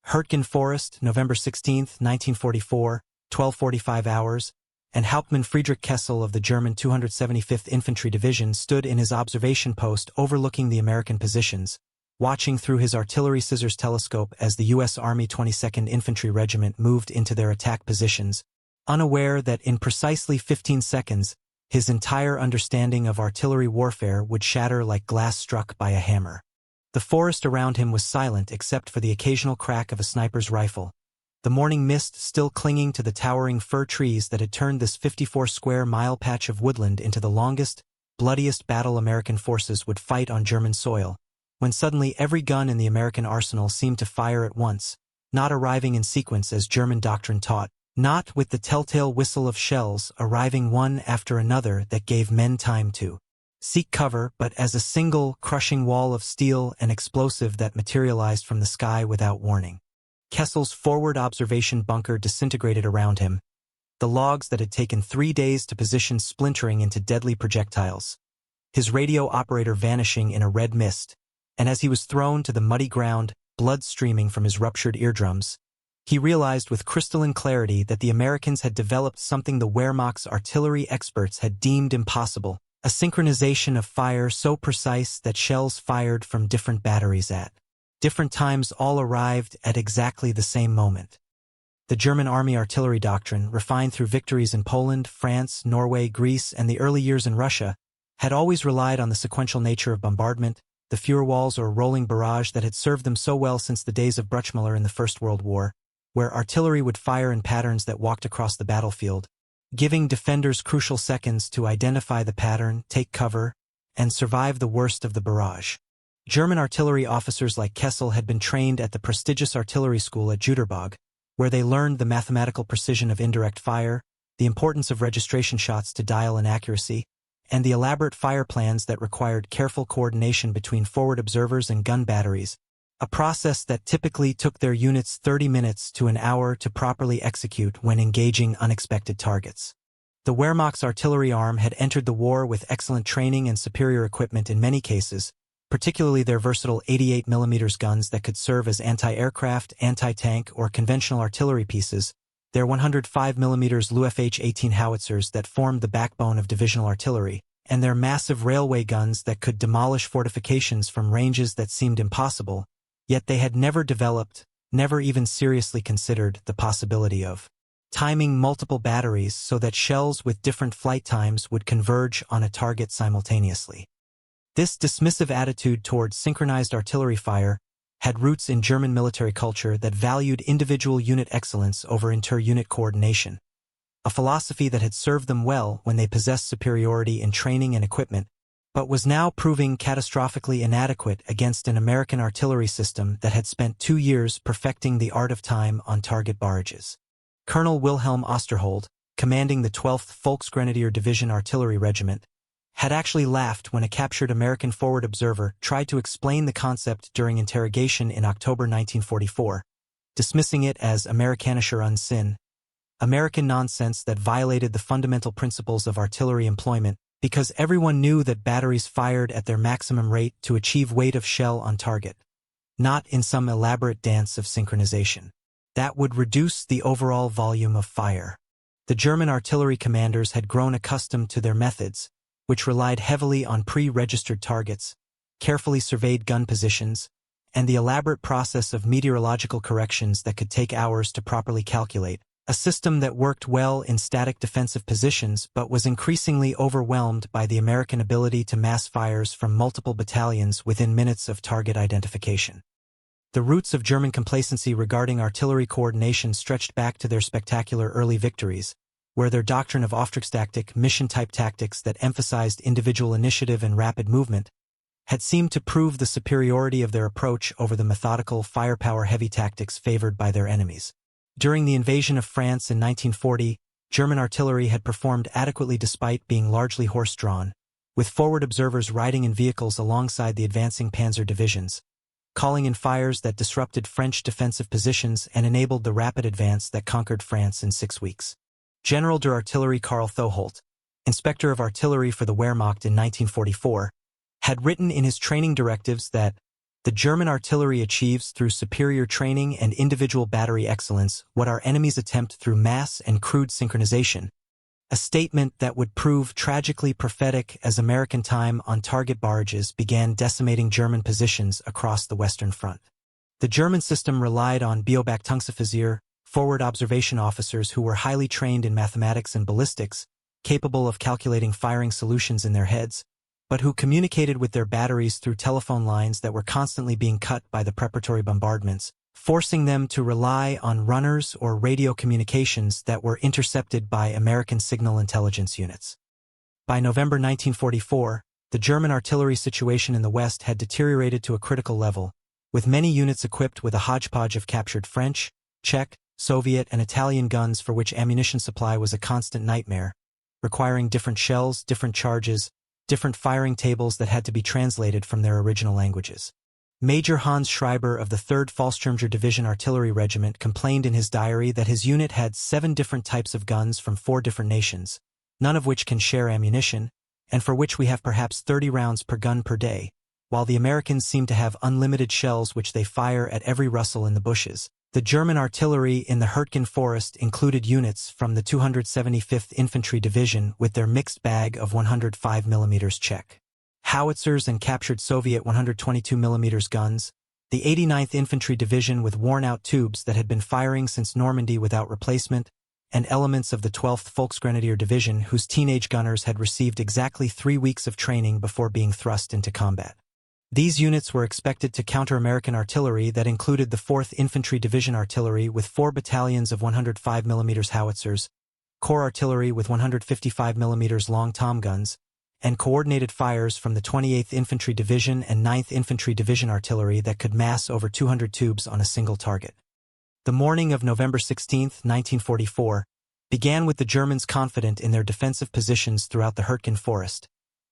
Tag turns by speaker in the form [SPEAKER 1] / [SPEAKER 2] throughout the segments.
[SPEAKER 1] Hürtgen Forest, November 16, 1944, 12:45 hours, and Hauptmann Friedrich Kessel of the German 275th Infantry Division stood in his observation post overlooking the American positions, watching through his artillery scissors telescope as the U.S. Army 22nd Infantry Regiment moved into their attack positions, unaware that in precisely 15 seconds, his entire understanding of artillery warfare would shatter like glass struck by a hammer. The forest around him was silent except for the occasional crack of a sniper's rifle, the morning mist still clinging to the towering fir trees that had turned this 54-square-mile patch of woodland into the longest, bloodiest battle American forces would fight on German soil, when suddenly every gun in the American arsenal seemed to fire at once, not arriving in sequence as German doctrine taught, not with the telltale whistle of shells arriving one after another that gave men time to seek cover, but as a single, crushing wall of steel and explosive that materialized from the sky without warning. Kessel's forward observation bunker disintegrated around him, the logs that had taken 3 days to position splintering into deadly projectiles, his radio operator vanishing in a red mist, and as he was thrown to the muddy ground, blood streaming from his ruptured eardrums, he realized with crystalline clarity that the Americans had developed something the Wehrmacht's artillery experts had deemed impossible, a synchronization of fire so precise that shells fired from different batteries at different times all arrived at exactly the same moment. The German Army artillery doctrine, refined through victories in Poland, France, Norway, Greece, and the early years in Russia, had always relied on the sequential nature of bombardment, the Führerwalls or rolling barrage that had served them so well since the days of Bruchmüller in the First World War, where artillery would fire in patterns that walked across the battlefield, giving defenders crucial seconds to identify the pattern, take cover, and survive the worst of the barrage. German artillery officers like Kessel had been trained at the prestigious artillery school at Jüterbog, where they learned the mathematical precision of indirect fire, the importance of registration shots to dial and accuracy, and the elaborate fire plans that required careful coordination between forward observers and gun batteries, a process that typically took their units 30 minutes to an hour to properly execute when engaging unexpected targets. The Wehrmacht's artillery arm had entered the war with excellent training and superior equipment in many cases, particularly their versatile 88mm guns that could serve as anti-aircraft, anti-tank, or conventional artillery pieces, their 105mm Luftwaffe-18 howitzers that formed the backbone of divisional artillery, and their massive railway guns that could demolish fortifications from ranges that seemed impossible, yet they had never developed, never even seriously considered the possibility of timing multiple batteries so that shells with different flight times would converge on a target simultaneously. This dismissive attitude towards synchronized artillery fire had roots in German military culture that valued individual unit excellence over inter-unit coordination, a philosophy that had served them well when they possessed superiority in training and equipment, but was now proving catastrophically inadequate against an American artillery system that had spent 2 years perfecting the art of time on target barrages. Colonel Wilhelm Osterhold, commanding the 12th Volksgrenadier Division Artillery Regiment, had actually laughed when a captured American forward observer tried to explain the concept during interrogation in October 1944, dismissing it as Amerikanischer Unsinn, American nonsense that violated the fundamental principles of artillery employment because everyone knew that batteries fired at their maximum rate to achieve weight of shell on target, not in some elaborate dance of synchronization. That would reduce the overall volume of fire. The German artillery commanders had grown accustomed to their methods, which relied heavily on pre-registered targets, carefully surveyed gun positions, and the elaborate process of meteorological corrections that could take hours to properly calculate, a system that worked well in static defensive positions but was increasingly overwhelmed by the American ability to mass fires from multiple battalions within minutes of target identification. The roots of German complacency regarding artillery coordination stretched back to their spectacular early victories, where their doctrine of Auftragstaktik, mission-type tactics that emphasized individual initiative and rapid movement, had seemed to prove the superiority of their approach over the methodical, firepower-heavy tactics favored by their enemies. During the invasion of France in 1940, German artillery had performed adequately despite being largely horse-drawn, with forward observers riding in vehicles alongside the advancing panzer divisions, calling in fires that disrupted French defensive positions and enabled the rapid advance that conquered France in 6 weeks. General der Artillerie Karl Thoholt, inspector of artillery for the Wehrmacht in 1944, had written in his training directives that The German artillery achieves through superior training and individual battery excellence what our enemies attempt through mass and crude synchronization, a statement that would prove tragically prophetic as American time on target barrages began decimating German positions across the Western Front. The German system relied on Beobachtungsoffizier, forward observation officers who were highly trained in mathematics and ballistics, capable of calculating firing solutions in their heads, but who communicated with their batteries through telephone lines that were constantly being cut by the preparatory bombardments, forcing them to rely on runners or radio communications that were intercepted by American signal intelligence units. By November 1944, the German artillery situation in the West had deteriorated to a critical level, with many units equipped with a hodgepodge of captured French, Czech, Soviet, and Italian guns for which ammunition supply was a constant nightmare, requiring different shells, different charges, different firing tables that had to be translated from their original languages. Major Hans Schreiber of the 3rd Fallschirmjäger Division Artillery Regiment complained in his diary that his unit had 7 different types of guns from 4 different nations, none of which can share ammunition, and for which we have perhaps 30 rounds per gun per day, while the Americans seem to have unlimited shells which they fire at every rustle in the bushes. The German artillery in the Hürtgen Forest included units from the 275th Infantry Division with their mixed bag of 105 mm Czech howitzers and captured Soviet 122 mm guns, the 89th Infantry Division with worn-out tubes that had been firing since Normandy without replacement, and elements of the 12th Volksgrenadier Division whose teenage gunners had received exactly 3 weeks of training before being thrust into combat. These units were expected to counter American artillery that included the 4th Infantry Division Artillery with 4 battalions of 105 mm howitzers, Corps Artillery with 155 mm long tom guns, and coordinated fires from the 28th Infantry Division and 9th Infantry Division Artillery that could mass over 200 tubes on a single target. The morning of November 16, 1944, began with the Germans confident in their defensive positions throughout the Hürtgen Forest,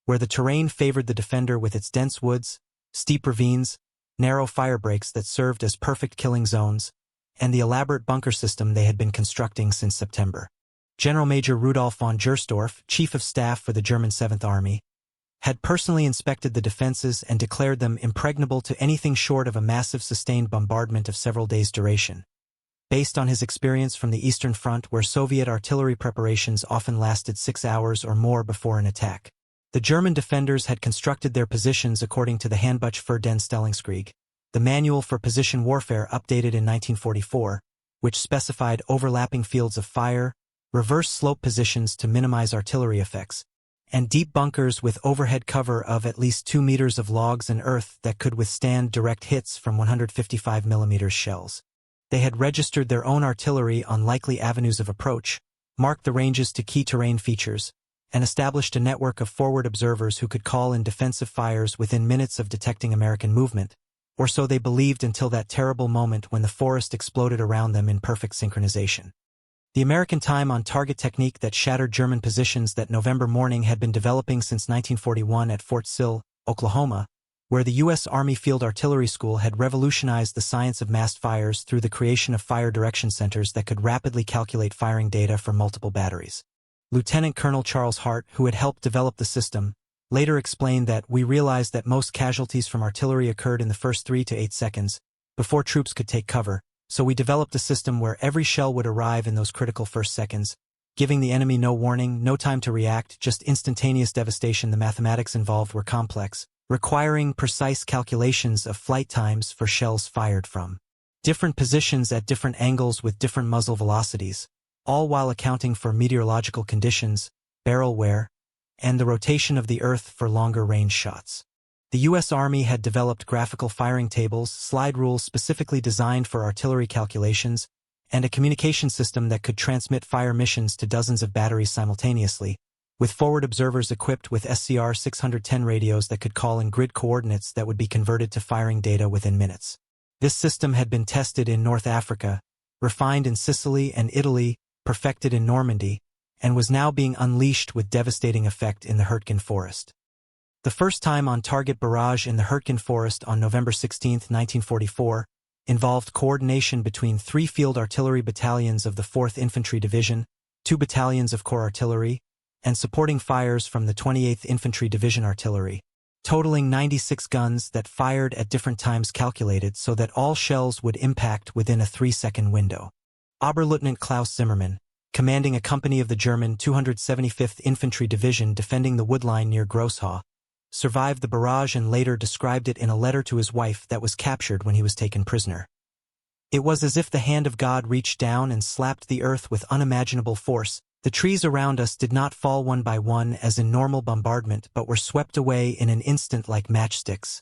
[SPEAKER 1] where the terrain favored the defender with its dense woods, steep ravines, narrow fire breaks that served as perfect killing zones, and the elaborate bunker system they had been constructing since September. General Major Rudolf von Gersdorf, Chief of Staff for the German 7th Army, had personally inspected the defenses and declared them impregnable to anything short of a massive sustained bombardment of several days' duration. Based on his experience from the Eastern Front where Soviet artillery preparations often lasted 6 hours or more before an attack, the German defenders had constructed their positions according to the Handbuch für den Stellungskrieg, the manual for position warfare updated in 1944, which specified overlapping fields of fire, reverse slope positions to minimize artillery effects, and deep bunkers with overhead cover of at least 2 meters of logs and earth that could withstand direct hits from 155 mm shells. They had registered their own artillery on likely avenues of approach, marked the ranges to key terrain features, and established a network of forward observers who could call in defensive fires within minutes of detecting American movement, or so they believed until that terrible moment when the forest exploded around them in perfect synchronization. The American time on target technique that shattered German positions that November morning had been developing since 1941 at Fort Sill, Oklahoma, where the U.S. Army Field Artillery School had revolutionized the science of massed fires through the creation of fire direction centers that could rapidly calculate firing data for multiple batteries. Lieutenant Colonel Charles Hart, who had helped develop the system, later explained that we realized that most casualties from artillery occurred in the first 3 to 8 seconds, before troops could take cover, so we developed a system where every shell would arrive in those critical first seconds, giving the enemy no warning, no time to react, just instantaneous devastation. The mathematics involved were complex, requiring precise calculations of flight times for shells fired from different positions at different angles with different muzzle velocities, all while accounting for meteorological conditions, barrel wear, and the rotation of the earth for longer-range shots. The U.S. Army had developed graphical firing tables, slide rules specifically designed for artillery calculations, and a communication system that could transmit fire missions to dozens of batteries simultaneously, with forward observers equipped with SCR 610 radios that could call in grid coordinates that would be converted to firing data within minutes. This system had been tested in North Africa, refined in Sicily and Italy, perfected in Normandy, and was now being unleashed with devastating effect in the Hürtgen Forest. The first time on-target barrage in the Hürtgen Forest on November 16, 1944, involved coordination between 3 field artillery battalions of the 4th Infantry Division, 2 battalions of Corps Artillery, and supporting fires from the 28th Infantry Division Artillery, totaling 96 guns that fired at different times calculated so that all shells would impact within a 3-second window. Oberleutnant Klaus Zimmermann, commanding a company of the German 275th Infantry Division defending the woodline near Grossau, survived the barrage and later described it in a letter to his wife that was captured when he was taken prisoner. It was as if the hand of God reached down and slapped the earth with unimaginable force. The trees around us did not fall one by one as in normal bombardment but were swept away in an instant like matchsticks.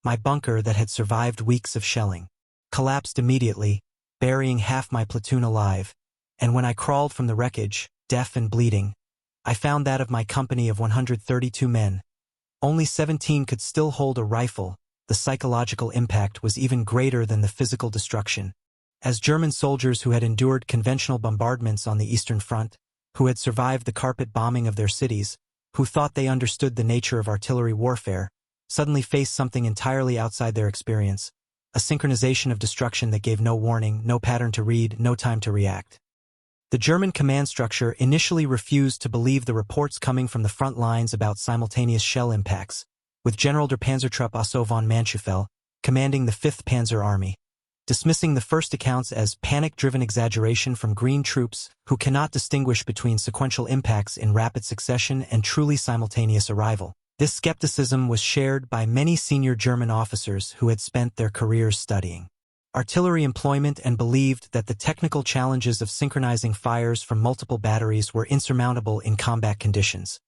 [SPEAKER 1] My bunker that had survived weeks of shelling collapsed immediately, burying half my platoon alive, and when I crawled from the wreckage, deaf and bleeding, I found that of my company of 132 men. Only 17 could still hold a rifle. The psychological impact was even greater than the physical destruction. As German soldiers who had endured conventional bombardments on the Eastern Front, who had survived the carpet bombing of their cities, who thought they understood the nature of artillery warfare, suddenly faced something entirely outside their experience, a synchronization of destruction that gave no warning, no pattern to read, no time to react. The German command structure initially refused to believe the reports coming from the front lines about simultaneous shell impacts, with General der Panzertruppe Otto von Manschufel, commanding the 5th Panzer Army, dismissing the first accounts as panic-driven exaggeration from green troops who cannot distinguish between sequential impacts in rapid succession and truly simultaneous arrival. This skepticism was shared by many senior German officers who had spent their careers studying artillery employment and believed that the technical challenges of synchronizing fires from multiple batteries were insurmountable in combat conditions,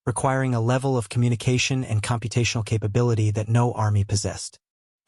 [SPEAKER 1] requiring a level of communication and computational capability that no army possessed.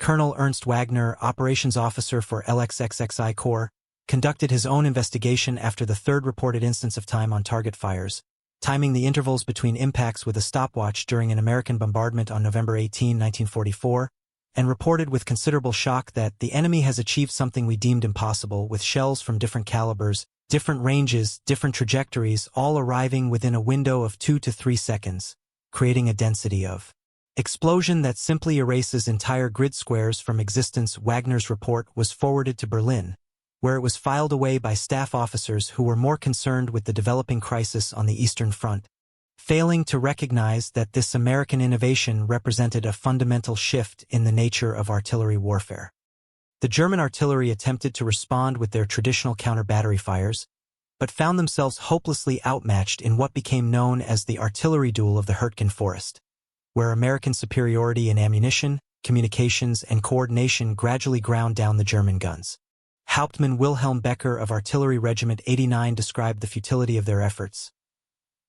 [SPEAKER 1] Colonel Ernst Wagner, operations officer for LXXXI Corps, conducted his own investigation after the third reported instance of time-on-target fires, timing the intervals between impacts with a stopwatch during an American bombardment on November 18, 1944, and reported with considerable shock that the enemy has achieved something we deemed impossible, with shells from different calibers, different ranges, different trajectories, all arriving within a window of 2 to 3 seconds, creating a density of explosion that simply erases entire grid squares from existence. Wagner's report was forwarded to Berlin, where it was filed away by staff officers who were more concerned with the developing crisis on the Eastern Front, failing to recognize that this American innovation represented a fundamental shift in the nature of artillery warfare. The German artillery attempted to respond with their traditional counter-battery fires, but found themselves hopelessly outmatched in what became known as the artillery duel of the Hürtgen Forest, where American superiority in ammunition, communications, and coordination gradually ground down the German guns. Hauptmann Wilhelm Becker of Artillery Regiment 89 described the futility of their efforts.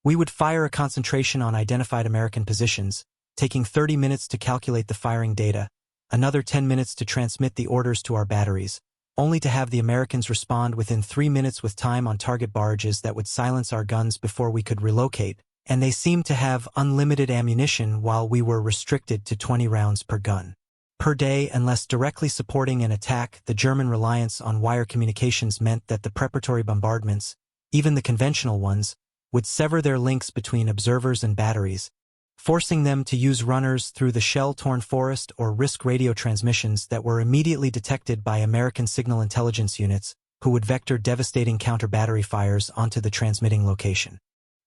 [SPEAKER 1] We would fire a concentration on identified American positions, taking 30 minutes to calculate the firing data, another 10 minutes to transmit the orders to our batteries, only to have the Americans respond within 3 minutes with time-on-target barrages that would silence our guns before we could relocate, and they seemed to have unlimited ammunition while we were restricted to 20 rounds per gun per day. Unless directly supporting an attack, the German reliance on wire communications meant that the preparatory bombardments, even the conventional ones, would sever their links between observers and batteries, forcing them to use runners through the shell-torn forest or risk radio transmissions that were immediately detected by American signal intelligence units, who would vector devastating counter-battery fires onto the transmitting location.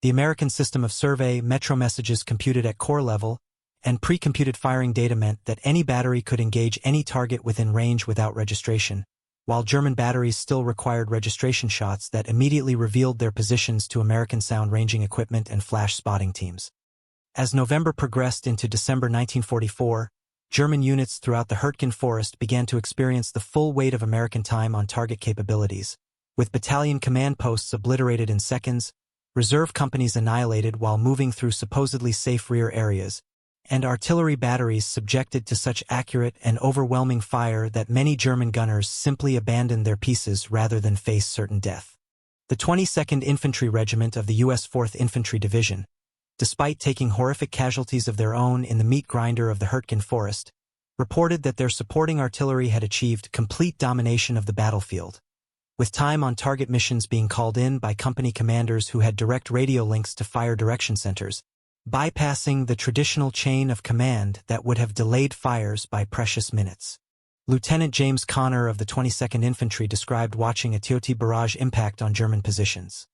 [SPEAKER 1] The American system of survey, metro messages computed at corps level, and pre-computed firing data meant that any battery could engage any target within range without registration, while German batteries still required registration shots that immediately revealed their positions to American sound ranging equipment and flash spotting teams. As November progressed into December 1944, German units throughout the Hürtgen Forest began to experience the full weight of American time-on-target capabilities, with battalion command posts obliterated in seconds, reserve companies annihilated while moving through supposedly safe rear areas, and artillery batteries subjected to such accurate and overwhelming fire that many German gunners simply abandoned their pieces rather than face certain death. The 22nd Infantry Regiment of the U.S. 4th Infantry Division, despite taking horrific casualties of their own in the meat grinder of the Hürtgen Forest, reported that their supporting artillery had achieved complete domination of the battlefield, with time-on-target missions being called in by company commanders who had direct radio links to fire direction centers, bypassing the traditional chain of command that would have delayed fires by precious minutes. Lieutenant James Connor of the 22nd Infantry described watching a TOT barrage impact on German positions.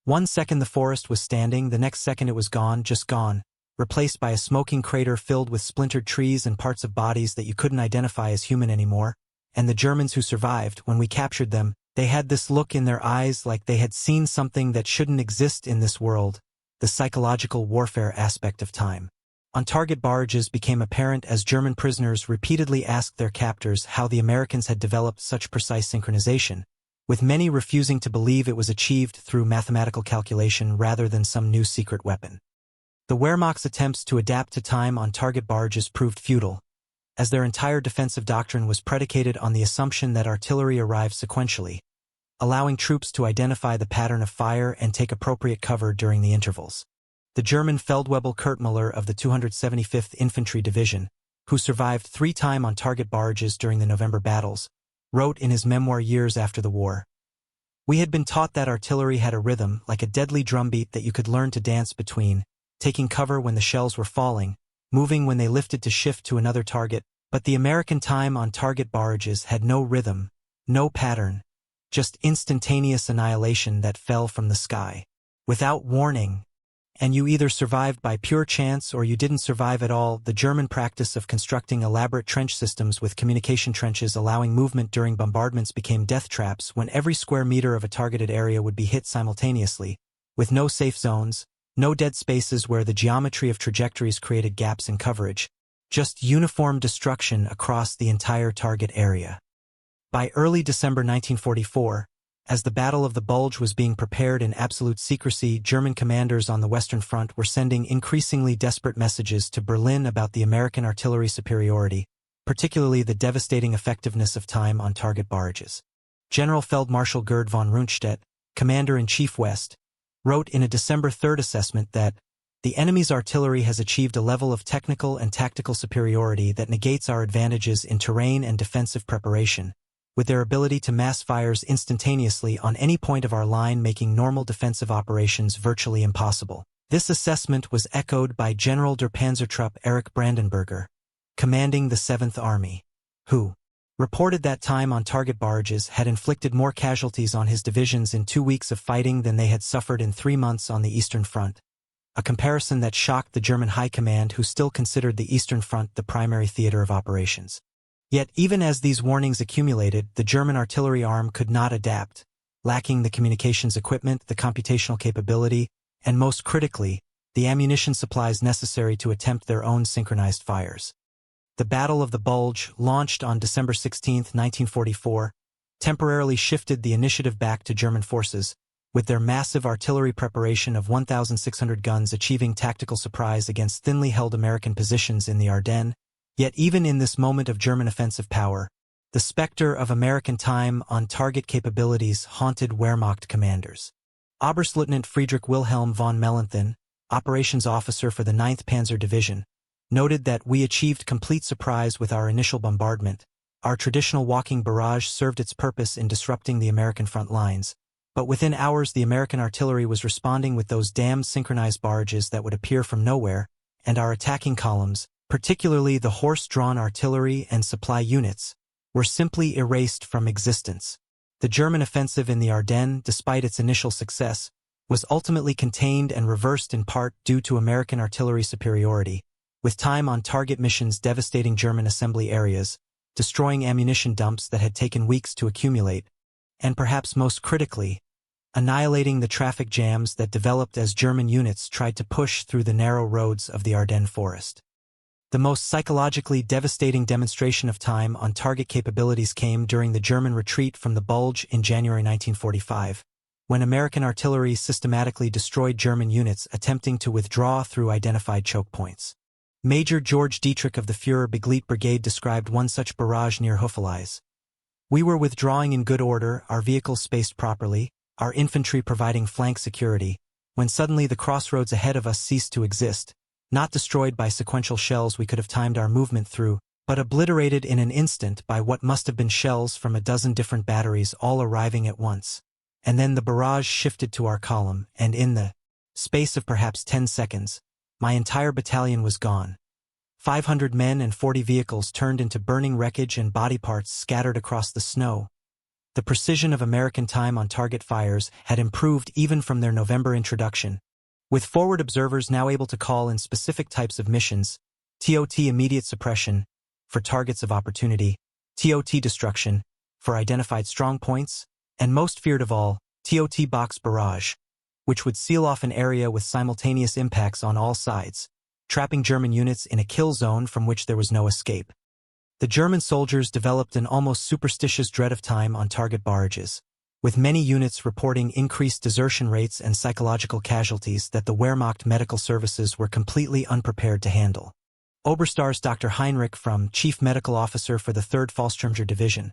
[SPEAKER 1] 1 second the forest was standing, the next second it was gone, just gone, replaced by a smoking crater filled with splintered trees and parts of bodies that you couldn't identify as human anymore. And the Germans who survived, when we captured them, they had this look in their eyes like they had seen something that shouldn't exist in this world, the psychological warfare aspect of time. On-target barrages became apparent as German prisoners repeatedly asked their captors how the Americans had developed such precise synchronization, with many refusing to believe it was achieved through mathematical calculation rather than some new secret weapon. The Wehrmacht's attempts to adapt to time on target barrages proved futile, as their entire defensive doctrine was predicated on the assumption that artillery arrived sequentially, allowing troops to identify the pattern of fire and take appropriate cover during the intervals. The German Feldwebel Kurtmüller of the 275th Infantry Division, who survived 3 times on-target barrages during the November battles, wrote in his memoir years after the war, "We had been taught that artillery had a rhythm, like a deadly drumbeat that you could learn to dance between, taking cover when the shells were falling, moving when they lifted to shift to another target, but the American time on target barrages had no rhythm, no pattern, just instantaneous annihilation that fell from the sky, without warning. And you either survived by pure chance or you didn't survive at all." The German practice of constructing elaborate trench systems with communication trenches allowing movement during bombardments became death traps when every square meter of a targeted area would be hit simultaneously, with no safe zones, no dead spaces where the geometry of trajectories created gaps in coverage, just uniform destruction across the entire target area. By early December 1944, as the Battle of the Bulge was being prepared in absolute secrecy, German commanders on the Western Front were sending increasingly desperate messages to Berlin about the American artillery superiority, particularly the devastating effectiveness of time on target barrages. General Feldmarschall Gerd von Rundstedt, Commander-in-Chief West, wrote in a December 3rd assessment that the enemy's artillery has achieved a level of technical and tactical superiority that negates our advantages in terrain and defensive preparation, with their ability to mass fires instantaneously on any point of our line, making normal defensive operations virtually impossible. This assessment was echoed by General der Panzertruppe Erich Brandenberger, commanding the 7th Army, who reported that time on target barrages had inflicted more casualties on his divisions in 2 weeks of fighting than they had suffered in 3 months on the Eastern Front, a comparison that shocked the German High Command, who still considered the Eastern Front the primary theater of operations. Yet even as these warnings accumulated, the German artillery arm could not adapt, lacking the communications equipment, the computational capability, and most critically, the ammunition supplies necessary to attempt their own synchronized fires. The Battle of the Bulge, launched on December 16, 1944, temporarily shifted the initiative back to German forces, with their massive artillery preparation of 1,600 guns achieving tactical surprise against thinly held American positions in the Ardennes. Yet even in this moment of German offensive power, the specter of American time on target capabilities haunted Wehrmacht commanders. Oberstleutnant Friedrich Wilhelm von Mellenthin, operations officer for the 9th Panzer Division, noted that we achieved complete surprise with our initial bombardment. Our traditional walking barrage served its purpose in disrupting the American front lines, but within hours the American artillery was responding with those damned synchronized barrages that would appear from nowhere, and our attacking columns, particularly the horse-drawn artillery and supply units, were simply erased from existence. The German offensive in the Ardennes, despite its initial success, was ultimately contained and reversed in part due to American artillery superiority, with time on target missions devastating German assembly areas, destroying ammunition dumps that had taken weeks to accumulate, and perhaps most critically, annihilating the traffic jams that developed as German units tried to push through the narrow roads of the Ardennes forest. The most psychologically devastating demonstration of time on target capabilities came during the German retreat from the Bulge in January 1945, when American artillery systematically destroyed German units attempting to withdraw through identified choke points. Major George Dietrich of the Führer-Begleit Brigade described one such barrage near Huffeleis. "We were withdrawing in good order, our vehicles spaced properly, our infantry providing flank security, when suddenly the crossroads ahead of us ceased to exist, not destroyed by sequential shells we could have timed our movement through, but obliterated in an instant by what must have been shells from a dozen different batteries all arriving at once. And then the barrage shifted to our column, and in the space of perhaps 10 seconds, my entire battalion was gone. 500 men and 40 vehicles turned into burning wreckage and body parts scattered across the snow." The precision of American time on target fires had improved even from their November introduction, With forward observers now able to call in specific types of missions, TOT immediate suppression, for targets of opportunity, TOT destruction, for identified strong points, and most feared of all, TOT box barrage, which would seal off an area with simultaneous impacts on all sides, trapping German units in a kill zone from which there was no escape. The German soldiers developed an almost superstitious dread of time on target barrages, with many units reporting increased desertion rates and psychological casualties that the Wehrmacht medical services were completely unprepared to handle. Oberstar's Dr. Heinrich from Chief Medical Officer for the 3rd Fallschirmjäger Division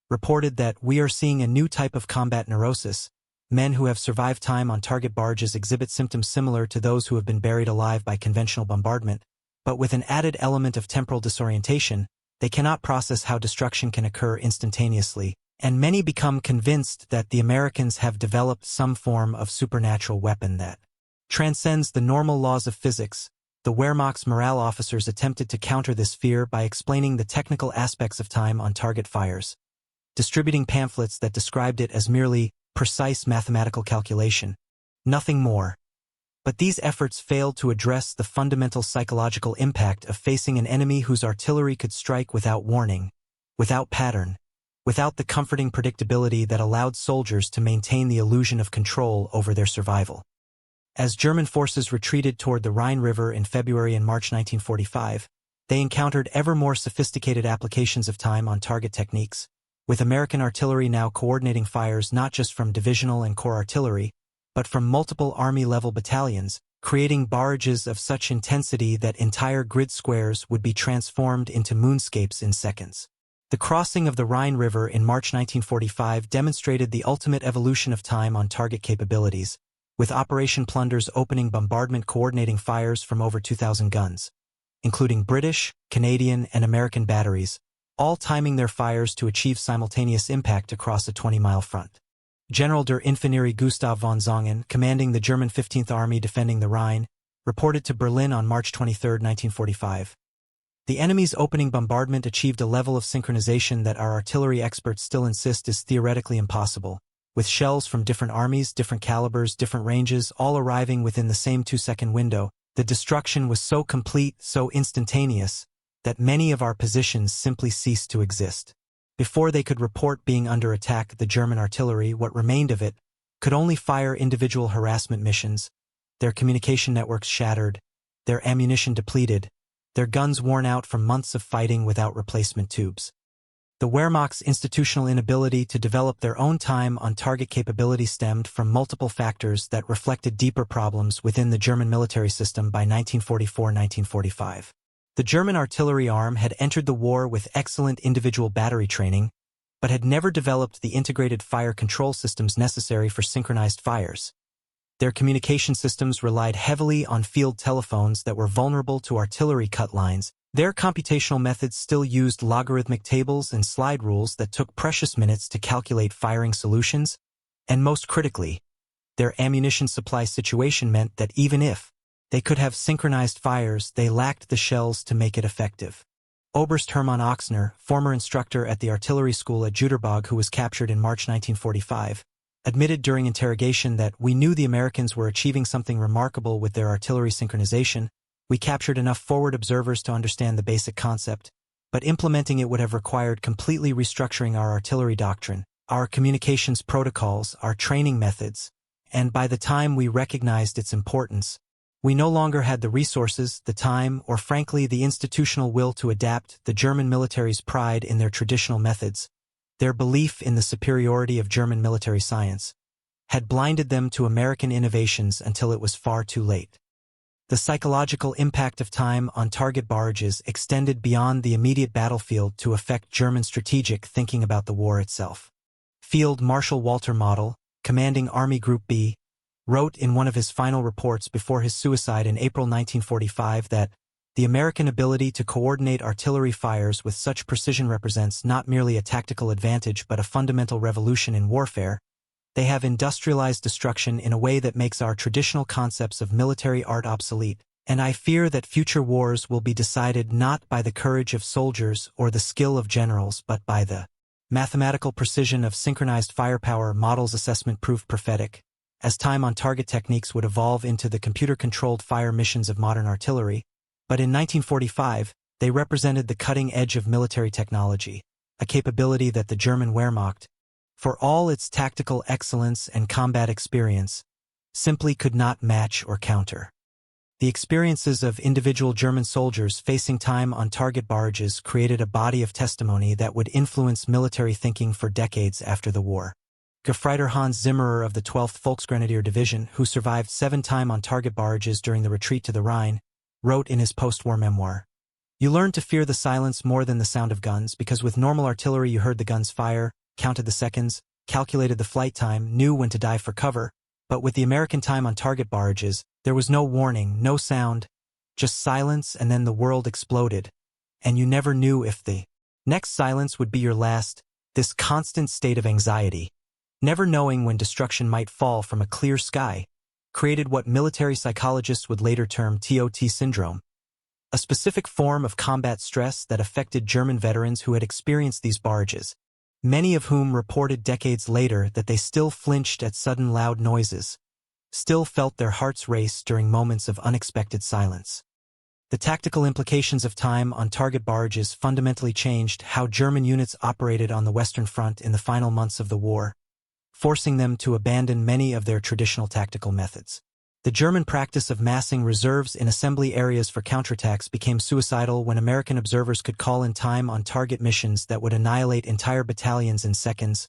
[SPEAKER 1] reported that we are seeing a new type of combat neurosis. Men who have survived time on target barrages exhibit symptoms similar to those who have been buried alive by conventional bombardment, but with an added element of temporal disorientation. They cannot process how destruction can occur instantaneously, and many become convinced that the Americans have developed some form of supernatural weapon that transcends the normal laws of physics. The Wehrmacht's morale officers attempted to counter this fear by explaining the technical aspects of time on target fires, distributing pamphlets that described it as merely precise mathematical calculation, nothing more. But these efforts failed to address the fundamental psychological impact of facing an enemy whose artillery could strike without warning, without pattern, without the comforting predictability that allowed soldiers to maintain the illusion of control over their survival. As German forces retreated toward the Rhine River in February and March 1945, they encountered ever more sophisticated applications of time on target techniques, with American artillery now coordinating fires not just from divisional and corps artillery, but from multiple Army-level battalions, creating barrages of such intensity that entire grid squares would be transformed into moonscapes in seconds. The crossing of the Rhine River in March 1945 demonstrated the ultimate evolution of time on target capabilities, with Operation Plunder's opening bombardment coordinating fires from over 2,000 guns, including British, Canadian, and American batteries, all timing their fires to achieve simultaneous impact across a 20-mile front. General der Infanterie Gustav von Zongen, commanding the German 15th Army defending the Rhine, reported to Berlin on March 23, 1945. The enemy's opening bombardment achieved a level of synchronization that our artillery experts still insist is theoretically impossible, with shells from different armies, different calibers, different ranges, all arriving within the same 2-second window. The destruction was so complete, so instantaneous, that many of our positions simply ceased to exist. Before they could report being under attack, the German artillery, what remained of it, could only fire individual harassment missions, their communication networks shattered, their ammunition depleted, their guns worn out from months of fighting without replacement tubes. The Wehrmacht's institutional inability to develop their own time on target capability stemmed from multiple factors that reflected deeper problems within the German military system by 1944-1945. The German artillery arm had entered the war with excellent individual battery training, but had never developed the integrated fire control systems necessary for synchronized fires. Their communication systems relied heavily on field telephones that were vulnerable to artillery cut lines. Their computational methods still used logarithmic tables and slide rules that took precious minutes to calculate firing solutions, and most critically, their ammunition supply situation meant that even if they could have synchronized fires, they lacked the shells to make it effective. Oberst Hermann Ochsner, former instructor at the artillery school at Jüterbog who was captured in March 1945, admitted during interrogation that we knew the Americans were achieving something remarkable with their artillery synchronization. We captured enough forward observers to understand the basic concept, but implementing it would have required completely restructuring our artillery doctrine, our communications protocols, our training methods, and by the time we recognized its importance, we no longer had the resources, the time, or frankly the institutional will to adapt. The German military's pride in their traditional methods, their belief in the superiority of German military science, had blinded them to American innovations until it was far too late. The psychological impact of time on target barrages extended beyond the immediate battlefield to affect German strategic thinking about the war itself. Field Marshal Walter Model, commanding Army Group B, wrote in one of his final reports before his suicide in April 1945 that the American ability to coordinate artillery fires with such precision represents not merely a tactical advantage but a fundamental revolution in warfare. They have industrialized destruction in a way that makes our traditional concepts of military art obsolete, and I fear that future wars will be decided not by the courage of soldiers or the skill of generals but by the mathematical precision of synchronized firepower. Model's assessment proved prophetic. as time-on-target techniques would evolve into the computer-controlled fire missions of modern artillery, but in 1945, they represented the cutting edge of military technology, a capability that the German Wehrmacht, for all its tactical excellence and combat experience, simply could not match or counter. The experiences of individual German soldiers facing time-on-target barrages created a body of testimony that would influence military thinking for decades after the war. Gefreiter Hans Zimmerer of the 12th Volksgrenadier Division, who survived 7 time-on-target barrages during the retreat to the Rhine, wrote in his post-war memoir, "You learned to fear the silence more than the sound of guns because with normal artillery you heard the guns fire, counted the seconds, calculated the flight time, knew when to dive for cover, but with the American time-on-target barrages, there was no warning, no sound, just silence, and then the world exploded, and you never knew if the next silence would be your last. This constant state of anxiety, never knowing when destruction might fall from a clear sky, created what military psychologists would later term TOT syndrome, a specific form of combat stress that affected German veterans who had experienced these barrages, many of whom reported decades later that they still flinched at sudden loud noises, still felt their hearts race during moments of unexpected silence. The tactical implications of time-on-target barrages fundamentally changed how German units operated on the Western Front in the final months of the war, forcing them to abandon many of their traditional tactical methods. The German practice of massing reserves in assembly areas for counterattacks became suicidal when American observers could call in time-on-target missions that would annihilate entire battalions in seconds,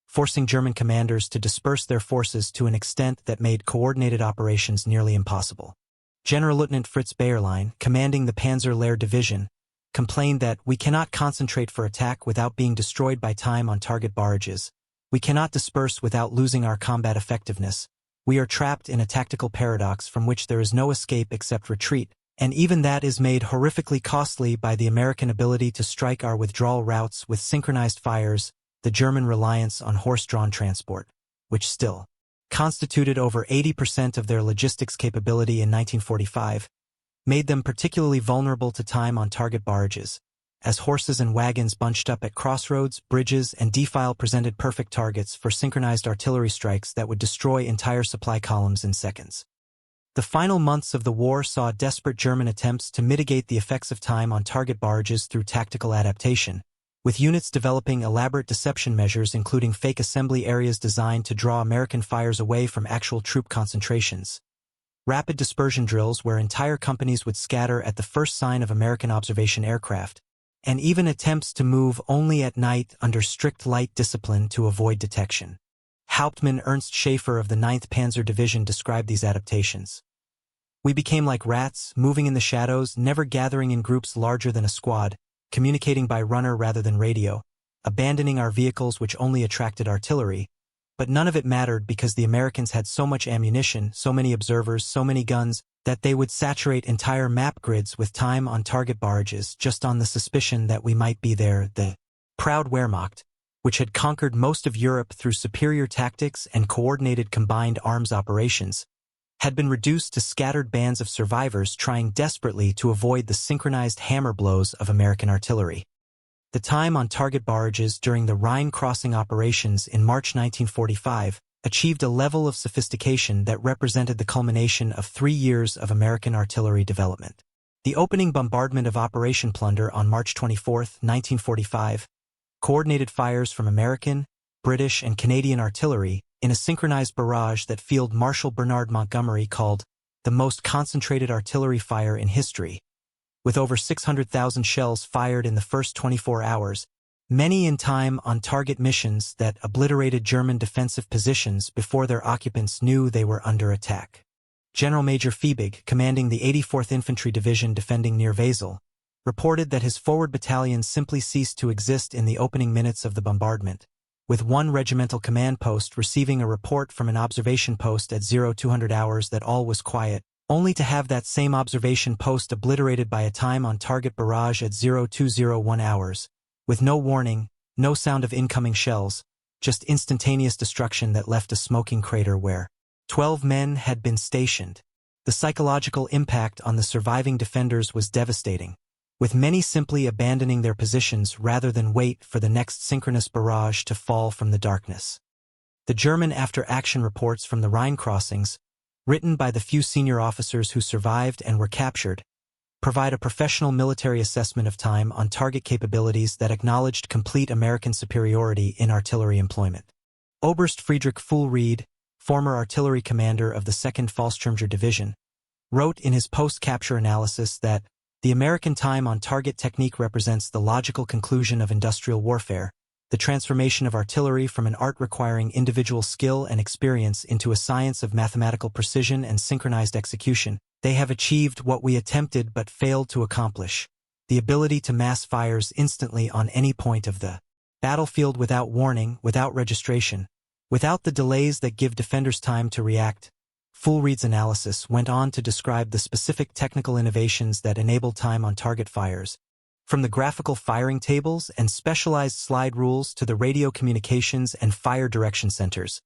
[SPEAKER 1] forcing German commanders to disperse their forces to an extent that made coordinated operations nearly impossible. General Lieutenant Fritz Bayerlein, commanding the Panzer Lehr Division, complained that we cannot concentrate for attack without being destroyed by time-on-target barrages. We cannot disperse without losing our combat effectiveness. We are trapped in a tactical paradox from which there is no escape except retreat, and even that is made horrifically costly by the American ability to strike our withdrawal routes with synchronized fires, the German reliance on horse-drawn transport, which still constituted over 80% of their logistics capability in 1945, made them particularly vulnerable to time-on-target barrages, as horses and wagons bunched up at crossroads, bridges, and defile presented perfect targets for synchronized artillery strikes that would destroy entire supply columns in seconds. The final months of the war saw desperate German attempts to mitigate the effects of time-on-target barrages through tactical adaptation, with units developing elaborate deception measures including fake assembly areas designed to draw American fires away from actual troop concentrations, rapid dispersion drills where entire companies would scatter at the first sign of American observation aircraft, and even attempts to move only at night under strict light discipline to avoid detection. Hauptmann Ernst Schäfer of the 9th Panzer Division described these adaptations. "We became like rats, moving in the shadows, never gathering in groups larger than a squad, communicating by runner rather than radio, abandoning our vehicles which only attracted artillery, but none of it mattered because the Americans had so much ammunition, so many observers, so many guns, that they would saturate entire map grids with time-on-target barrages just on the suspicion that we might be there." The proud Wehrmacht, which had conquered most of Europe through superior tactics and coordinated combined arms operations, had been reduced to scattered bands of survivors trying desperately to avoid the synchronized hammer blows of American artillery. The time-on-target barrages during the Rhine crossing operations in March 1945 achieved a level of sophistication that represented the culmination of 3 years of American artillery development. The opening bombardment of Operation Plunder on March 24, 1945, coordinated fires from American, British, and Canadian artillery in a synchronized barrage that Field Marshal Bernard Montgomery called the most concentrated artillery fire in history, with over 600,000 shells fired in the first 24 hours, many in time-on-target missions that obliterated German defensive positions before their occupants knew they were under attack. General Major Fiebig, commanding the 84th Infantry Division defending near Wesel, reported that his forward battalion simply ceased to exist in the opening minutes of the bombardment, with one regimental command post receiving a report from an observation post at 0200 hours that all was quiet, only to have that same observation post obliterated by a time-on-target barrage at 0201 hours, with no warning, no sound of incoming shells, just instantaneous destruction that left a smoking crater where 12 men had been stationed. The psychological impact on the surviving defenders was devastating, with many simply abandoning their positions rather than wait for the next synchronous barrage to fall from the darkness. The German after-action reports from the Rhine crossings, written by the few senior officers who survived and were captured, provide a professional military assessment of time on target capabilities that acknowledged complete American superiority in artillery employment. Oberst Friedrich Kessel, former artillery commander of the 2nd Fallschirmjäger Division, wrote in his post-capture analysis that the American time on target technique represents the logical conclusion of industrial warfare, the transformation of artillery from an art requiring individual skill and experience into a science of mathematical precision and synchronized execution. They have achieved what we attempted but failed to accomplish, the ability to mass fires instantly on any point of the battlefield without warning, without registration, without the delays that give defenders time to react. Fulreed's analysis went on to describe the specific technical innovations that enable time on target fires, from the graphical firing tables and specialized slide rules to the radio communications and fire direction centers,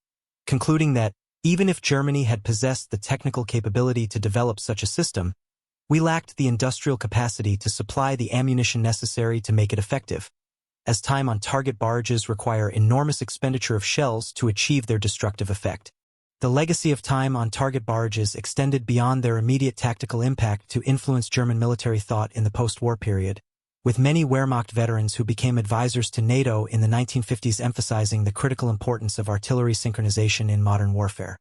[SPEAKER 1] concluding that, even if Germany had possessed the technical capability to develop such a system, we lacked the industrial capacity to supply the ammunition necessary to make it effective, as time on target barrages require enormous expenditure of shells to achieve their destructive effect. The legacy of time on target barrages extended beyond their immediate tactical impact to influence German military thought in the post-war period, with many Wehrmacht veterans who became advisors to NATO in the 1950s emphasizing the critical importance of artillery synchronization in modern warfare.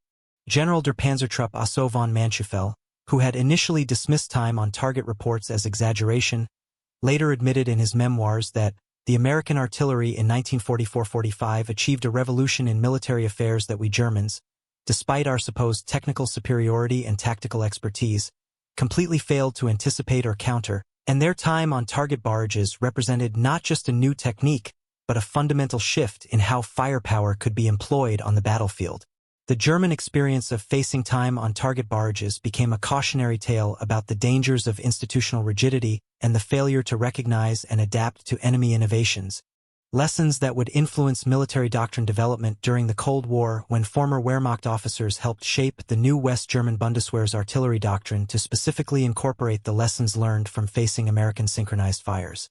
[SPEAKER 1] General der Panzertruppe Otto von Manschufel, who had initially dismissed time on target reports as exaggeration, later admitted in his memoirs that the American artillery in 1944-45 achieved a revolution in military affairs that we Germans, despite our supposed technical superiority and tactical expertise, completely failed to anticipate or counter, and their time on target barrages represented not just a new technique, but a fundamental shift in how firepower could be employed on the battlefield. The German experience of facing time on target barrages became a cautionary tale about the dangers of institutional rigidity and the failure to recognize and adapt to enemy innovations, lessons that would influence military doctrine development during the Cold War when former Wehrmacht officers helped shape the new West German Bundeswehr's artillery doctrine to specifically incorporate the lessons learned from facing American synchronized fires.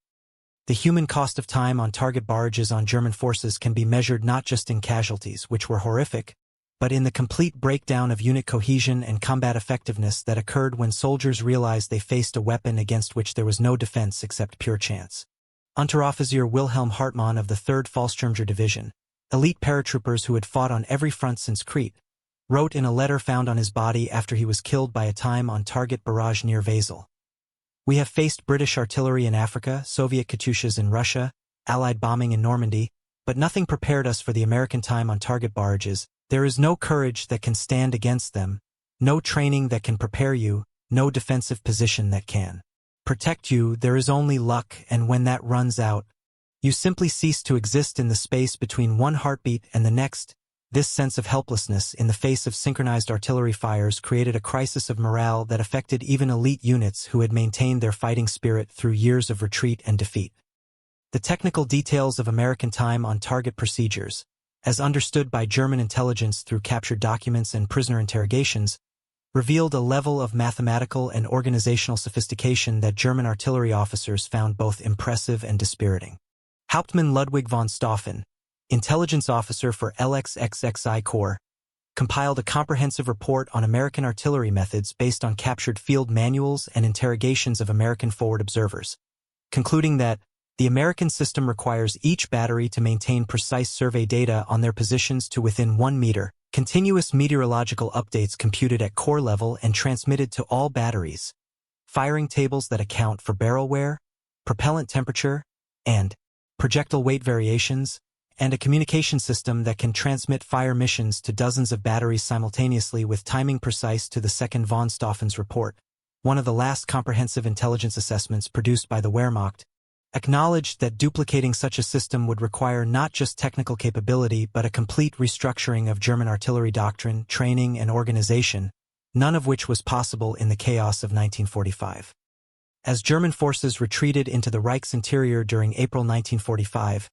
[SPEAKER 1] The human cost of time on target barrages on German forces can be measured not just in casualties, which were horrific, but in the complete breakdown of unit cohesion and combat effectiveness that occurred when soldiers realized they faced a weapon against which there was no defense except pure chance. Unteroffizier Wilhelm Hartmann of the 3rd Fallschirmjäger Division, elite paratroopers who had fought on every front since Crete, wrote in a letter found on his body after he was killed by a time-on-target barrage near Wesel. We have faced British artillery in Africa, Soviet Katyushas in Russia, Allied bombing in Normandy, but nothing prepared us for the American time-on-target barrages. There is no courage that can stand against them, no training that can prepare you, no defensive position that can protect you. There is only luck, and when that runs out, you simply cease to exist in the space between one heartbeat and the next. This sense of helplessness in the face of synchronized artillery fires created a crisis of morale that affected even elite units who had maintained their fighting spirit through years of retreat and defeat. The technical details of American time on target procedures, as understood by German intelligence through captured documents and prisoner interrogations, revealed a level of mathematical and organizational sophistication that German artillery officers found both impressive and dispiriting. Hauptmann Ludwig von Stauffen, intelligence officer for LXXXI Corps, compiled a comprehensive report on American artillery methods based on captured field manuals and interrogations of American forward observers, concluding that the American system requires each battery to maintain precise survey data on their positions to within 1 meter, continuous meteorological updates computed at corps level and transmitted to all batteries, firing tables that account for barrel wear, propellant temperature, and projectile weight variations, and a communication system that can transmit fire missions to dozens of batteries simultaneously with timing precise to the second von Staufen's report, one of the last comprehensive intelligence assessments produced by the Wehrmacht, acknowledged that duplicating such a system would require not just technical capability but a complete restructuring of German artillery doctrine, training, and organization, none of which was possible in the chaos of 1945. As German forces retreated into the Reich's interior during April 1945,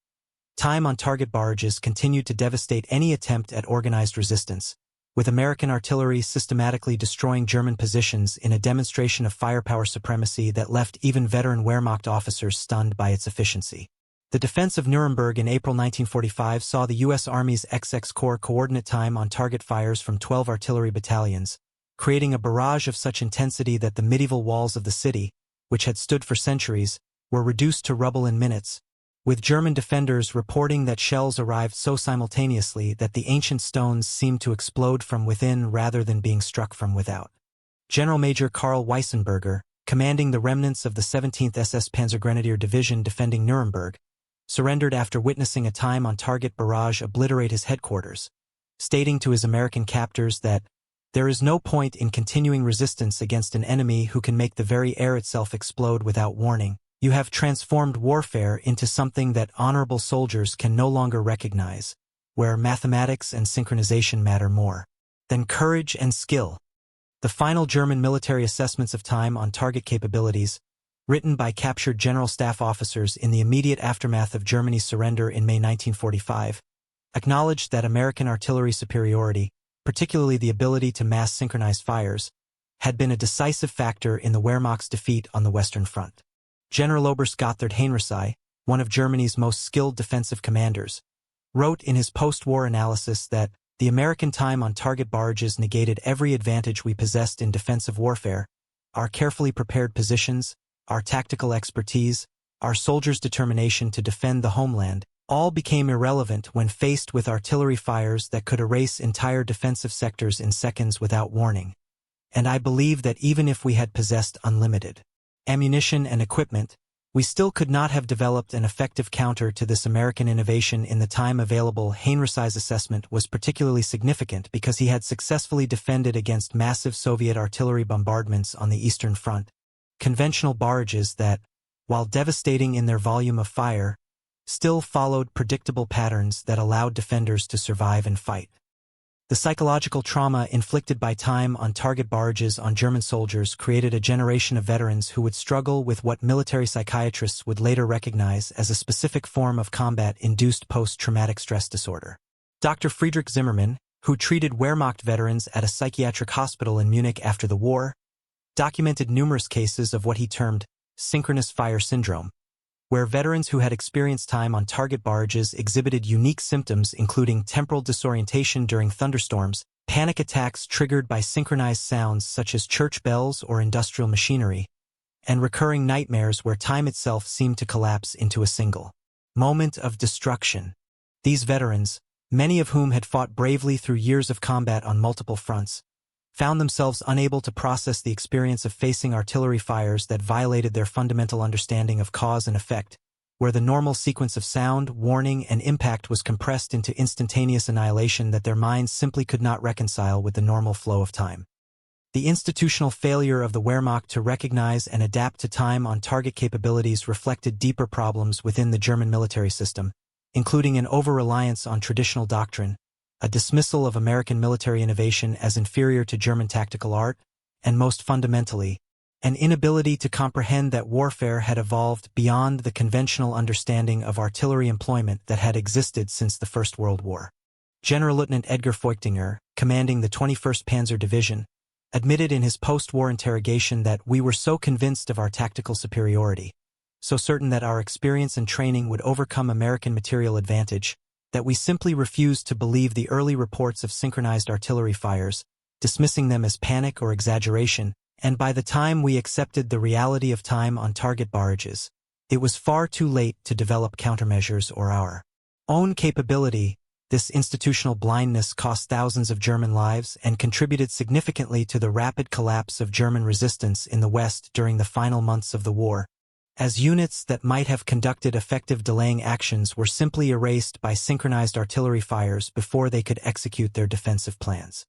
[SPEAKER 1] time on target barrages continued to devastate any attempt at organized resistance, with American artillery systematically destroying German positions in a demonstration of firepower supremacy that left even veteran Wehrmacht officers stunned by its efficiency. The defense of Nuremberg in April 1945 saw the U.S. Army's XX Corps coordinate time on target fires from 12 artillery battalions, creating a barrage of such intensity that the medieval walls of the city, which had stood for centuries, were reduced to rubble in minutes, with German defenders reporting that shells arrived so simultaneously that the ancient stones seemed to explode from within rather than being struck from without. General Major Karl Weissenberger, commanding the remnants of the 17th SS Panzergrenadier Division defending Nuremberg, surrendered after witnessing a time-on-target barrage obliterate his headquarters, stating to his American captors that there is no point in continuing resistance against an enemy who can make the very air itself explode without warning. You have transformed warfare into something that honorable soldiers can no longer recognize, where mathematics and synchronization matter more than courage and skill. The final German military assessments of time on target capabilities, written by captured general staff officers in the immediate aftermath of Germany's surrender in May 1945, acknowledged that American artillery superiority, particularly the ability to mass synchronize fires, had been a decisive factor in the Wehrmacht's defeat on the Western Front. General Oberst Gotthard Heinrichsey, one of Germany's most skilled defensive commanders, wrote in his post-war analysis that the American time-on-target barrages negated every advantage we possessed in defensive warfare, our carefully prepared positions, our tactical expertise, our soldiers' determination to defend the homeland, all became irrelevant when faced with artillery fires that could erase entire defensive sectors in seconds without warning. And I believe that even if we had possessed unlimited ammunition and equipment, we still could not have developed an effective counter to this American innovation in the time available. Heinrichsey's assessment was particularly significant because he had successfully defended against massive Soviet artillery bombardments on the Eastern Front, conventional barrages that, while devastating in their volume of fire, still followed predictable patterns that allowed defenders to survive and fight. The psychological trauma inflicted by time-on-target barrages on German soldiers created a generation of veterans who would struggle with what military psychiatrists would later recognize as a specific form of combat-induced post-traumatic stress disorder. Dr. Friedrich Zimmermann, who treated Wehrmacht veterans at a psychiatric hospital in Munich after the war, documented numerous cases of what he termed synchronous fire syndrome, where veterans who had experienced time-on-target barrages exhibited unique symptoms including temporal disorientation during thunderstorms, panic attacks triggered by synchronized sounds such as church bells or industrial machinery, and recurring nightmares where time itself seemed to collapse into a single moment of destruction. These veterans, many of whom had fought bravely through years of combat on multiple fronts, found themselves unable to process the experience of facing artillery fires that violated their fundamental understanding of cause and effect, where the normal sequence of sound, warning, and impact was compressed into instantaneous annihilation that their minds simply could not reconcile with the normal flow of time. The institutional failure of the Wehrmacht to recognize and adapt to time-on-target capabilities reflected deeper problems within the German military system, including an over-reliance on traditional doctrine, a dismissal of American military innovation as inferior to German tactical art, and most fundamentally, an inability to comprehend that warfare had evolved beyond the conventional understanding of artillery employment that had existed since the First World War. General Lieutenant Edgar Feuchtinger, commanding the 21st Panzer Division, admitted in his post-war interrogation that we were so convinced of our tactical superiority, so certain that our experience and training would overcome American material advantage, that we simply refused to believe the early reports of synchronized artillery fires, dismissing them as panic or exaggeration, and by the time we accepted the reality of time-on-target barrages, it was far too late to develop countermeasures or our own capability. This institutional blindness cost thousands of German lives and contributed significantly to the rapid collapse of German resistance in the West during the final months of the war, as units that might have conducted effective delaying actions were simply erased by synchronized artillery fires before they could execute their defensive plans.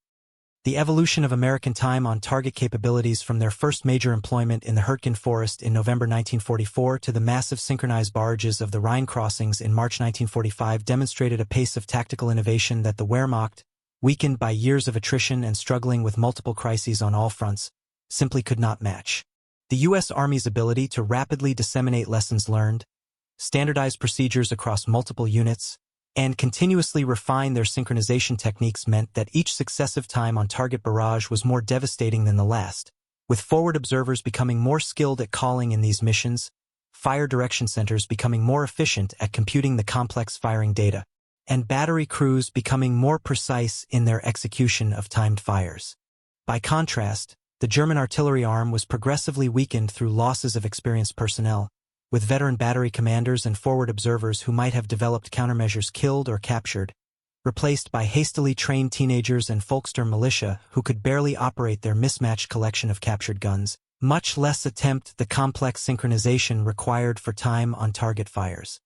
[SPEAKER 1] The evolution of American time-on-target capabilities from their first major employment in the Hürtgen Forest in November 1944 to the massive synchronized barrages of the Rhine crossings in March 1945 demonstrated a pace of tactical innovation that the Wehrmacht, weakened by years of attrition and struggling with multiple crises on all fronts, simply could not match. The U.S. Army's ability to rapidly disseminate lessons learned, standardize procedures across multiple units, and continuously refine their synchronization techniques meant that each successive time-on-target barrage was more devastating than the last, with forward observers becoming more skilled at calling in these missions, fire direction centers becoming more efficient at computing the complex firing data, and battery crews becoming more precise in their execution of timed fires. By contrast, the German artillery arm was progressively weakened through losses of experienced personnel, with veteran battery commanders and forward observers who might have developed countermeasures killed or captured, replaced by hastily trained teenagers and Volkssturm militia who could barely operate their mismatched collection of captured guns, much less attempt the complex synchronization required for time-on-target fires.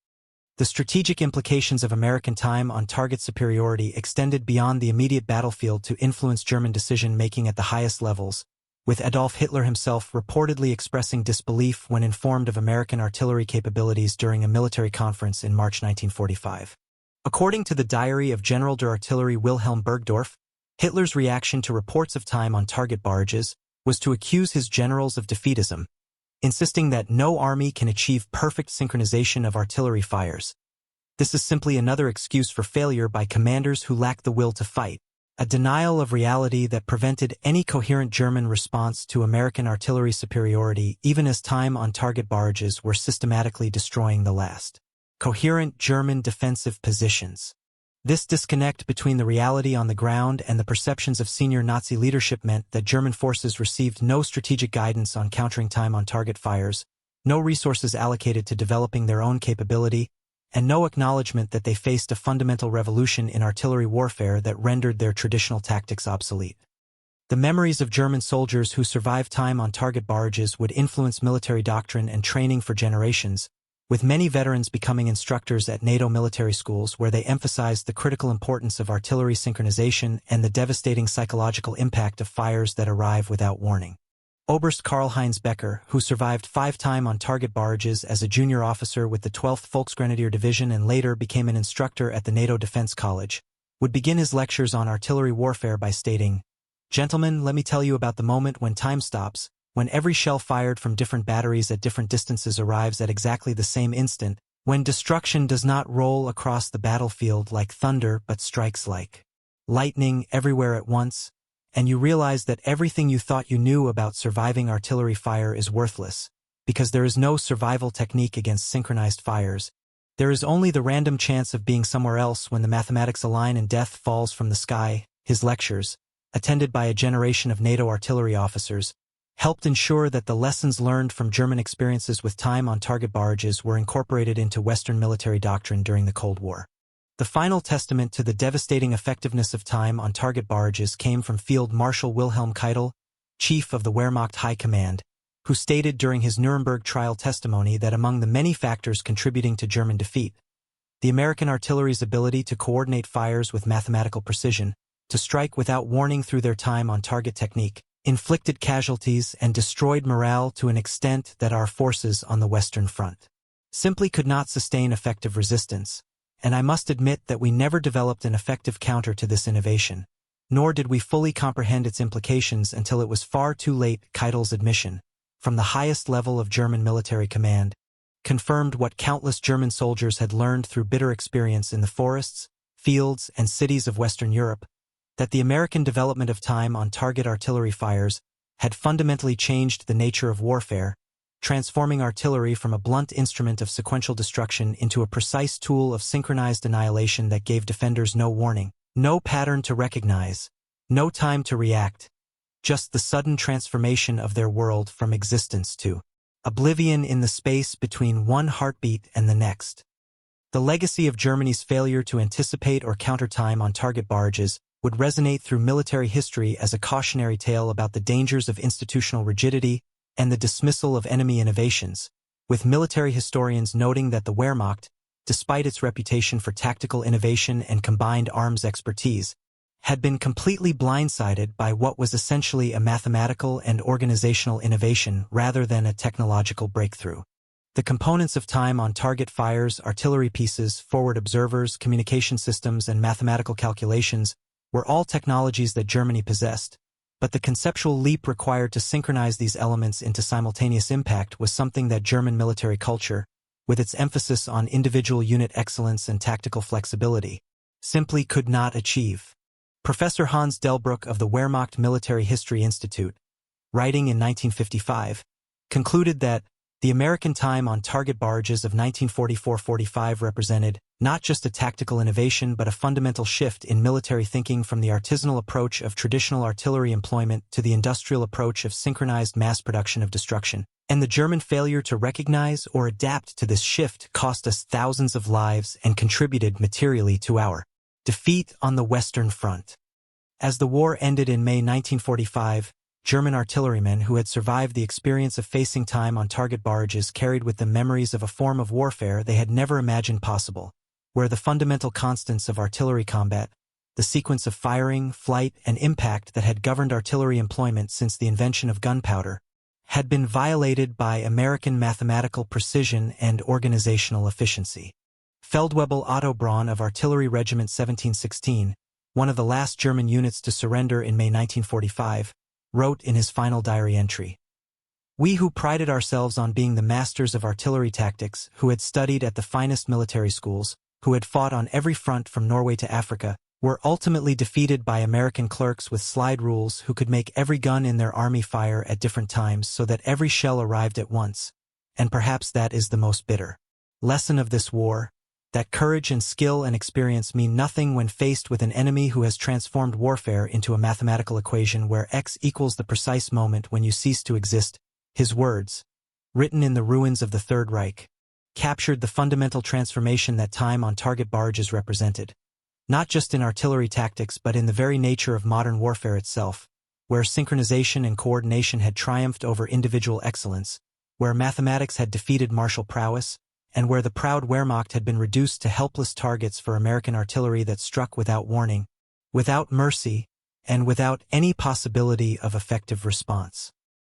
[SPEAKER 1] The strategic implications of American time-on-target superiority extended beyond the immediate battlefield to influence German decision-making at the highest levels, with Adolf Hitler himself reportedly expressing disbelief when informed of American artillery capabilities during a military conference in March 1945. According to the diary of General der Artillerie Wilhelm Burgdorf, Hitler's reaction to reports of time-on-target barrages was to accuse his generals of defeatism, insisting that no army can achieve perfect synchronization of artillery fires. This is simply another excuse for failure by commanders who lack the will to fight, a denial of reality that prevented any coherent German response to American artillery superiority even as time-on-target barrages were systematically destroying the last coherent German defensive positions. This disconnect between the reality on the ground and the perceptions of senior Nazi leadership meant that German forces received no strategic guidance on countering time-on-target fires, no resources allocated to developing their own capability, and no acknowledgement that they faced a fundamental revolution in artillery warfare that rendered their traditional tactics obsolete. The memories of German soldiers who survived time-on-target barrages would influence military doctrine and training for generations, with many veterans becoming instructors at NATO military schools where they emphasized the critical importance of artillery synchronization and the devastating psychological impact of fires that arrive without warning. Oberst Karl-Heinz Becker, who survived 5 time-on-target barrages as a junior officer with the 12th Volksgrenadier Division and later became an instructor at the NATO Defense College, would begin his lectures on artillery warfare by stating, "Gentlemen, let me tell you about the moment when time stops, when every shell fired from different batteries at different distances arrives at exactly the same instant, when destruction does not roll across the battlefield like thunder but strikes like lightning everywhere at once, and you realize that everything you thought you knew about surviving artillery fire is worthless, because there is no survival technique against synchronized fires. There is only the random chance of being somewhere else when the mathematics align and death falls from the sky." His lectures, attended by a generation of NATO artillery officers, helped ensure that the lessons learned from German experiences with time-on-target barrages were incorporated into Western military doctrine during the Cold War. The final testament to the devastating effectiveness of time-on-target barrages came from Field Marshal Wilhelm Keitel, chief of the Wehrmacht High Command, who stated during his Nuremberg trial testimony that among the many factors contributing to German defeat, the American artillery's ability to coordinate fires with mathematical precision, to strike without warning through their time-on-target technique, inflicted casualties and destroyed morale to an extent that our forces on the Western Front simply could not sustain effective resistance, and I must admit that we never developed an effective counter to this innovation, nor did we fully comprehend its implications until it was far too late. Keitel's admission, from the highest level of German military command, confirmed what countless German soldiers had learned through bitter experience in the forests, fields, and cities of Western Europe, that the American development of time-on-target artillery fires had fundamentally changed the nature of warfare, transforming artillery from a blunt instrument of sequential destruction into a precise tool of synchronized annihilation that gave defenders no warning, no pattern to recognize, no time to react, just the sudden transformation of their world from existence to oblivion in the space between one heartbeat and the next. The legacy of Germany's failure to anticipate or counter time-on-target barrages would resonate through military history as a cautionary tale about the dangers of institutional rigidity and the dismissal of enemy innovations, with military historians noting that the Wehrmacht, despite its reputation for tactical innovation and combined arms expertise, had been completely blindsided by what was essentially a mathematical and organizational innovation rather than a technological breakthrough. The components of time-on-target fires, artillery pieces, forward observers, communication systems, and mathematical calculations were all technologies that Germany possessed, but the conceptual leap required to synchronize these elements into simultaneous impact was something that German military culture, with its emphasis on individual unit excellence and tactical flexibility, simply could not achieve. Professor Hans Delbruck of the Wehrmacht Military History Institute, writing in 1955, concluded that, The American time on target barrages of 1944-45 represented not just a tactical innovation but a fundamental shift in military thinking from the artisanal approach of traditional artillery employment to the industrial approach of synchronized mass production of destruction. And the German failure to recognize or adapt to this shift cost us thousands of lives and contributed materially to our defeat on the Western Front. As the war ended in May 1945, German artillerymen who had survived the experience of facing time on target barrages carried with them memories of a form of warfare they had never imagined possible, where the fundamental constants of artillery combat, the sequence of firing, flight, and impact that had governed artillery employment since the invention of gunpowder, had been violated by American mathematical precision and organizational efficiency. Feldwebel Otto Braun of Artillery Regiment 1716, one of the last German units to surrender in May 1945, wrote in his final diary entry, "We who prided ourselves on being the masters of artillery tactics, who had studied at the finest military schools, who had fought on every front from Norway to Africa, were ultimately defeated by American clerks with slide rules who could make every gun in their army fire at different times so that every shell arrived at once. And perhaps that is the most bitter lesson of this war, that courage and skill and experience mean nothing when faced with an enemy who has transformed warfare into a mathematical equation where X equals the precise moment when you cease to exist." His words, written in the ruins of the Third Reich, captured the fundamental transformation that time on target barrages represented, not just in artillery tactics but in the very nature of modern warfare itself, where synchronization and coordination had triumphed over individual excellence, where mathematics had defeated martial prowess, and where the proud Wehrmacht had been reduced to helpless targets for American artillery that struck without warning, without mercy, and without any possibility of effective response.